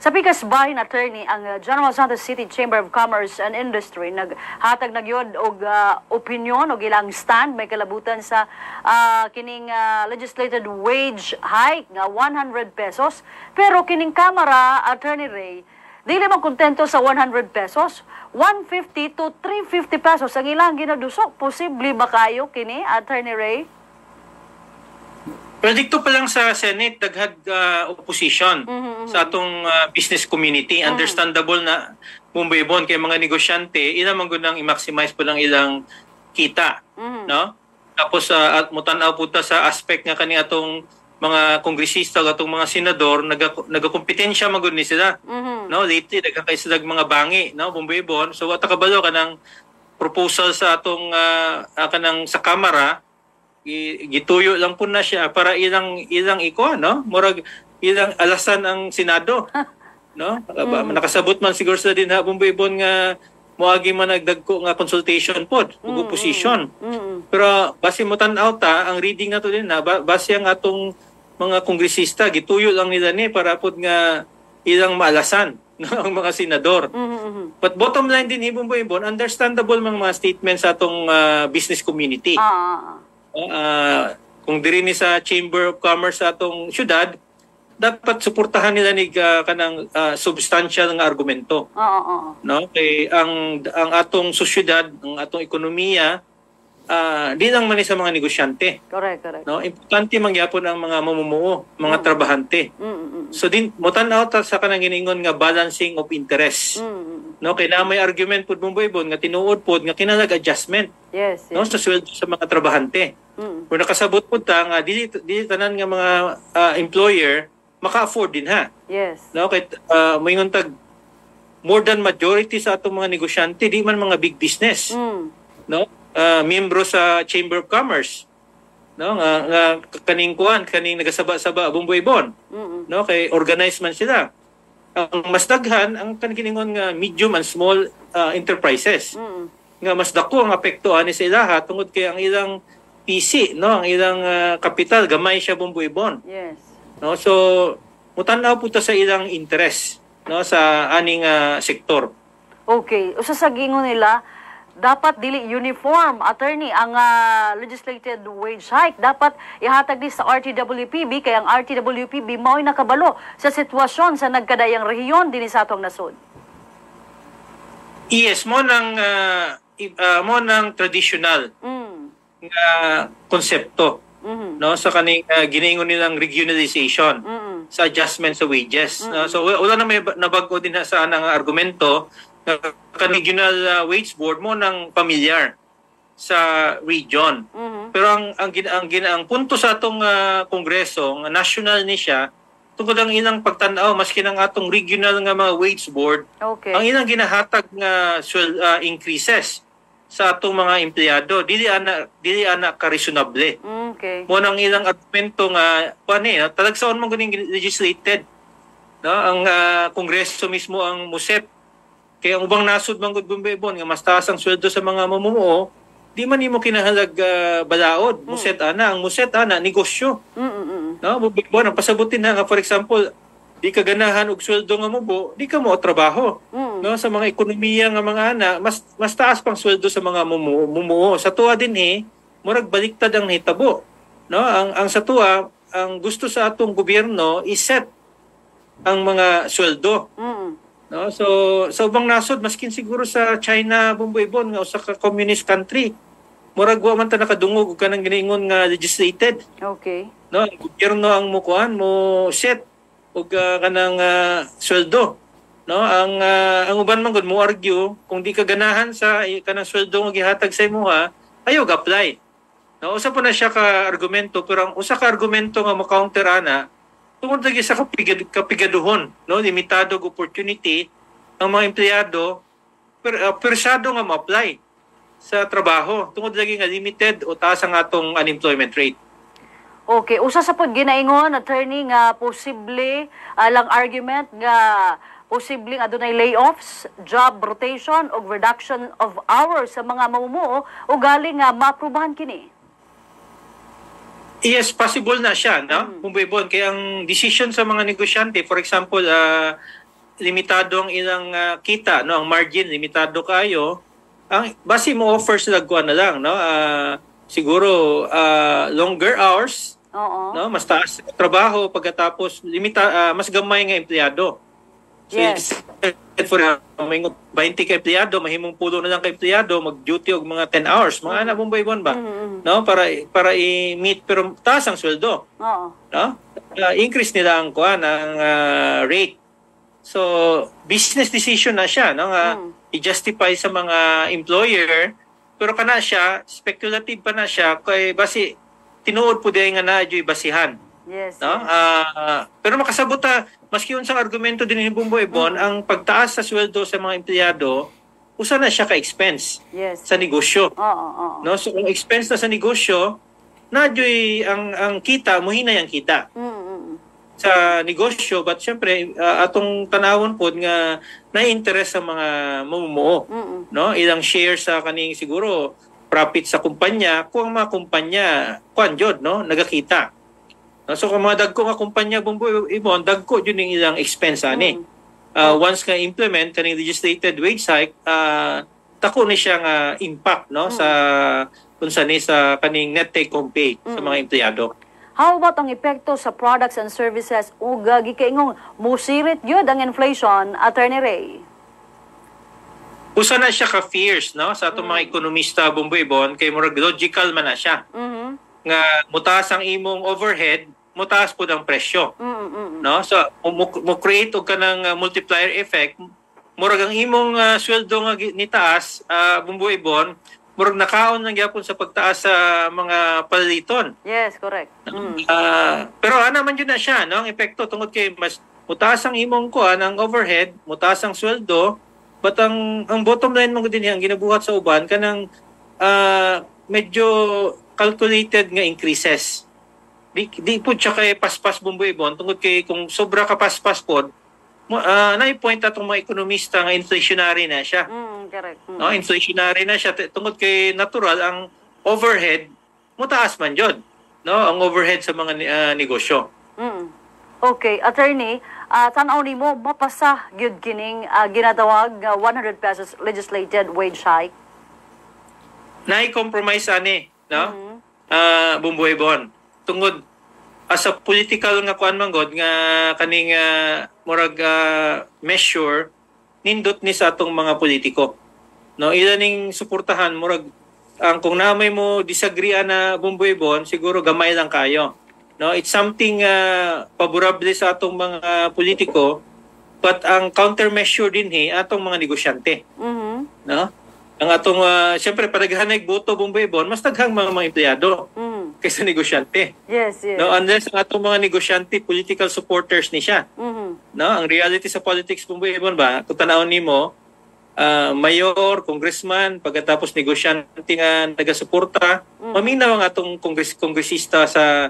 Sa pikas bahin, attorney, ang General Santos City Chamber of Commerce and Industry naghatag nagyod og opinion og ilang stand may kalabutan sa kining legislated wage hike nga 100 pesos. Pero kining Kamara, Attorney Ray, dili man kontento sa 100 pesos, 150 to 350 pesos ang ilang ginadusok. Posible ba kayo kini, Attorney Ray? Predikto pa lang sa Senate, daghag opposition sa atong business community. Understandable na bumbaybon kay mga negosyante, ilang mangunang i-maximize po lang ilang kita. No? Tapos at mutanaw po ta sa aspect nga kani atong mga kongresista o atong mga senador, nagakompetensya magud ni sila. No? Lately, nagkakay sila mga bangi, no? Bumbaybon. So, wata kabalo kanang proposal sa atong kanang sa Kamara, gituyo lang po na siya para ilang iko, no? Murag ilang alasan ang Senado, no? Nakasabot man siguro sa din ha bumbaybon nga moagi man nagdagko nga consultation pod ug opposition. Pero base mo tan-aw ta ang reading nato din na base ang atong mga kongresista gituyo lang nila ni para pod nga ilang maalasan ng mga senador. But bottom line din bumbaybon, understandable mga statements sa atong business community. Kung diri ni sa Chamber of Commerce sa atong syudad, dapat suportahan nila ni kanang substantial nga argumento. No? Kay ang atong sosyedad, ang atong ekonomiya, di lang man sa mga negosyante. Correct. No? Importante mangyapon ang mga mamumuo, mga trabahante. So din motan-aw ta sa kanang giningon nga balancing of interest. No, kay na may argument pud bumbaybon nga tinuod pod nga kinalag adjustment. Yes. No, sa sweldo sa mga trabahante. Kung nakasabot po ta nga dili tanan nga mga employer maka-afford din ha. Yes. No, kay moingon tag more than majority sa atong mga negosyante di man mga big business. No? Miyembro sa Chamber of Commerce. No, nga kaning nagasaba-saba bumbaybon. No, kay organized man sila. Ang mas daghan ang kanikingon nga medium and small enterprises. Nga mas dako ang apektuhan ni sila ha tungod kay ang ilang PC, no, ang ilang kapital gamay siya bumbaybon. Yes. No, so mutanaw po ta sa ilang interest, no, sa aning sektor. Okay, usa sa gingon nila dapat dili uniform, attorney, ang legislated wage hike. Dapat ihatag di sa RTWPB, kaya ang RTWPB mao'y nakabalo sa sitwasyon sa nagkadayang rehiyon din sa atong nasod. Yes, mo nang traditional nga konsepto, no, sa kaning giningon nilang regionalization sa adjustment sa wages. So wala na may nabago din sa anang argumento. Regional wage board mo nang familiar sa region. Pero ang punto sa atong kongreso, nga national ni siya, tungkol ang ilang pagtanaw maski ng atong regional nga mga wage board, ang ilang ginahatag nga increases sa atong mga empleyado dili ana ka reasonable. Mo nang ilang argumento nga talagsaon man guning legislated, no, ang kongreso mismo ang musep. Kaya ang ubang nasod man gud bumbaybon nga mas taas ang sweldo sa mga mamumuo, di man nimo kinahalag balaod. Muset ana, ang muset ana negosyo. No, bumbaybon ang pasabutin na nga for example, di ka ganahan og sweldo nga mubo, di ka mo trabaho. No, sa mga ekonomiya nga mga ana, mas taas pang sweldo sa mga mamumuo. Sa tuwa din murag baliktad ang nahitabo. No, ang sa tuwa, ang gusto sa atong gobyerno i-set ang mga sweldo. No, so sa ubang nasod maskin siguro sa China bumbaybon nga usa ka communist country, murag wa man ta nakadungog og kanang giningon nga legislated. Okay. No, ang gobyerno ang mukuan mo set og kanang sweldo. No, ang uban man gud mo argue kung di ka ganahan sa kanang sweldo nga gihatag sa imuha, ayaw ga-apply. No, usa pa na siya ka argumento, pero ang usa ka argumento nga mo-counter ana tungod lagi sa kapigaduhon, no, limitado og opportunity ang mga empleyado persado nga ma-apply sa trabaho tungod lagi nga limited o taas ang atong unemployment rate. Okay, usa sa pod ginaingon, attorney, nga posible lang argument nga posibleng adunay layoffs, job rotation o reduction of hours sa mga mamumuo o galing nga maaprubahan kini. Yes, possible na siya, no? Bumbaybon, kaya ang decision sa mga negosyante, for example, limitado ang ilang kita, no, ang margin limitado kayo, ang base mo offer sila kuan na lang, no, siguro longer hours, Oo. no, mas taas ang trabaho pagkatapos mas gamay nga empleyado. So, Yes. for may 20 ka empleyado, mahimong pulo na lang ka empleyado, mag-duty og mga 10 hours, mga anak Bombay bon ba? No, para i-meet pero taas ang sweldo, Oo. no? Increase nila ang kuan ang rate. So, business decision na siya, no? I-justify sa mga employer, pero kana siya, speculative pa na siya, kay basi tinuod po din nga na adyo'y basihan. Yes. No? Pero makasabot maski unsang argumento din ni Bumboy Bon, ang pagtaas sa sweldo sa mga empleyado, usa na siya ka-expense Yes. sa negosyo. Oo. No? So kung expense na sa negosyo, nadyo'y ang kita, muhina yung kita sa negosyo, but syempre atong tanawon pod nga na-interest sa mga mamumuo, no, ilang share sa kaning siguro profit sa kumpanya, kung ang mga kumpanya kuan jud, no, nagakita, no? So kung mga dagko nga kumpanya Bumboy Ibon, dagko jud ning ilang expense ani. Once ka implement kaning legislated wage hike, tako ni siya nga impact, no, sa unsa ni sa kaning net take home pay sa mga empleyado. How about ang epekto sa products and services ug gikaingong musirit gyud ang inflation, Attorney Ray? Usa na siya ka-fierce, no, sa atong mga ekonomista Bumboy Bon, kay murag logical man na siya. Nga mutaas ang imong overhead, mutaas pud ang presyo. No? So mo create og kanang multiplier effect, murag ang imong sweldo nga nitaas, Bumboy Bon, murag nakaon lang gyapon sa pagtaas sa mga palaliton. Yes, correct. Pero ana man yun na siya, no, ang epekto tungod kay mas mutaas ang imong kuan, ang overhead, mutaas ang sweldo, but ang bottom line mo din ang ginabuhat sa uban kanang medyo calculated nga increases. Di po siya kay paspas Bumboy Bon, tungod kay kung sobra ka paspas pod, na-point atong mga ekonomista nga inflationary na siya. Correct. No, inflationary na siya tungod kay natural ang overhead mutaas man jud, no, ang overhead sa mga negosyo. Okay, Attorney, tan-aw nimo mapasa gyud kining ginatawag 100 pesos legislated wage hike? Nai-compromise ani, no? Bumboy Bon. Tungod as a political nga kuan man god nga kaning murag measure nindot ni sa atong mga politiko. No, ila ning suportahan murag ang kung namay mo disagree na Bumboy Bon, siguro gamay lang kayo. No, it's something favorable sa atong mga politiko, but ang countermeasure din atong mga negosyante. No? Ang atong syempre padaghanay boto Bumboy Bon, mas daghang mga empleyado kaysa negosyante. Yes. No, unless ang atong mga negosyante political supporters ni siya. No, ang reality sa politics Bumboy Bon ba, kung tanawon nimo, mayor, congressman, pagkatapos negosyante nga nagasuporta, maminaw ang atong kongresista sa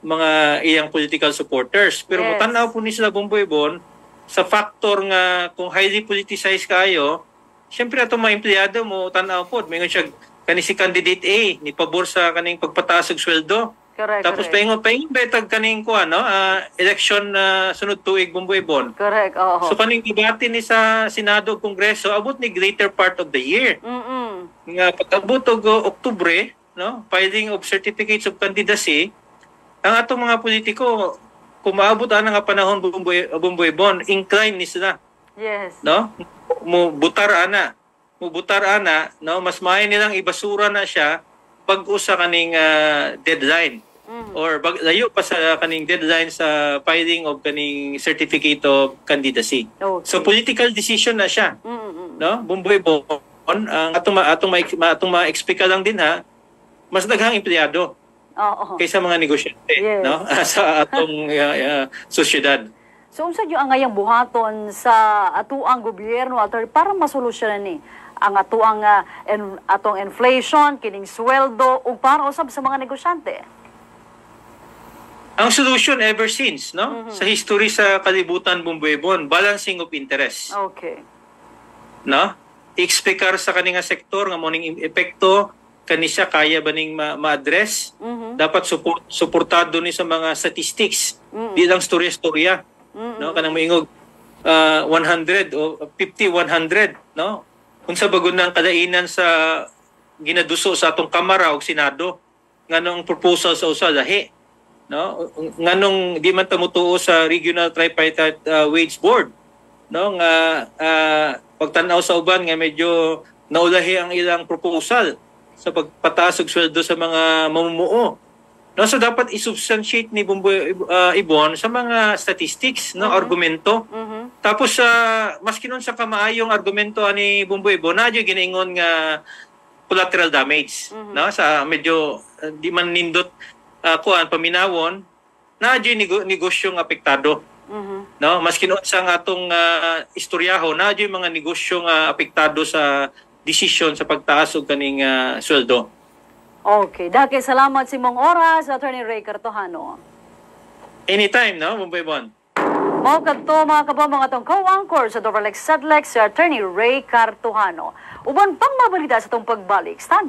mga iyang political supporters. Pero Yes. mutanaw po ni sila Bumboy Bon sa factor nga kung highly politicized kayo, syempre atong mga empleyado mo tanaw po, may siya kani si candidate A ni pabor sa kaning pagpataas og sweldo. Correct. Tapos correct. paingon betag kaning kuan, no, election sunod tuig Bumboy Bon. Correct. Oo. So kaning debate ni sa Senado ug Kongreso abot ni greater part of the year. Nga pag-abot og Oktubre, no, filing of certificates of candidacy, ang atong mga politiko kung maabot ana nga panahon Bumboy Bon, incline ni sila, Yes. no, mo butar ana, no, mas maayo nilang ibasura na siya pag usa kaning deadline. Or layo pa sa kaning deadline sa filing of kaning certificate of candidacy. Okay. So political decision na siya. No? Bumboy Bon, ang atong ma-explica lang din mas daghang empleyado Oo. kaysa mga negosyante, Yes. no? Sa atong sosyedad. So unsa gyud ang ngayang buhaton sa atuang gobyerno para masolusyonan ni ang atuang atong inflation, kining sweldo ug para usab sa mga negosyante? Ang solution ever since, no? Sa history sa kalibutan Bumboy Bon, balancing of interest. Okay. No? I-explicar sa kaninga sektor nga moning epekto kani siya kaya ba ning ma-address? Dapat suportado ni sa mga statistics, di lang storya-storya. No, kanang moingog 100 o 50, 100, no? Kung sa bagon ng kadainan sa ginaduso sa atong Kamara o Senado, nganong proposal sa usa lahi, no? Nganong di man tamutuo sa Regional Tripartite Wage Board, no? Nga pagtan-aw sa uban nga medyo naulahi ang ilang proposal sa pagpataas og sweldo sa mga mamumuo. No, so dapat i-substantiate ni Bumboy Ibon sa mga statistics, no, argumento. Tapos maski nun sa kamaayong argumento ni Bumboy Ibon, nadyo ginaingon nga collateral damage, no, sa medyo di man nindot kuan paminawon, nadyo negosyong apektado. No, maski nun sa atong istoryaho, nadyo mga negosyong apektado sa desisyon sa pagtaas og kaning sweldo. Okay. Dahil salamat si mong oras, Attorney Ray Cartojano. Anytime, no, Bumboy Ibon. Mao kadto mga kabang mga tong co-anchor sa Doverlex Sedlex si Attorney Ray Cartojano. Uban pang mabalita sa tong pagbalik. Stand by.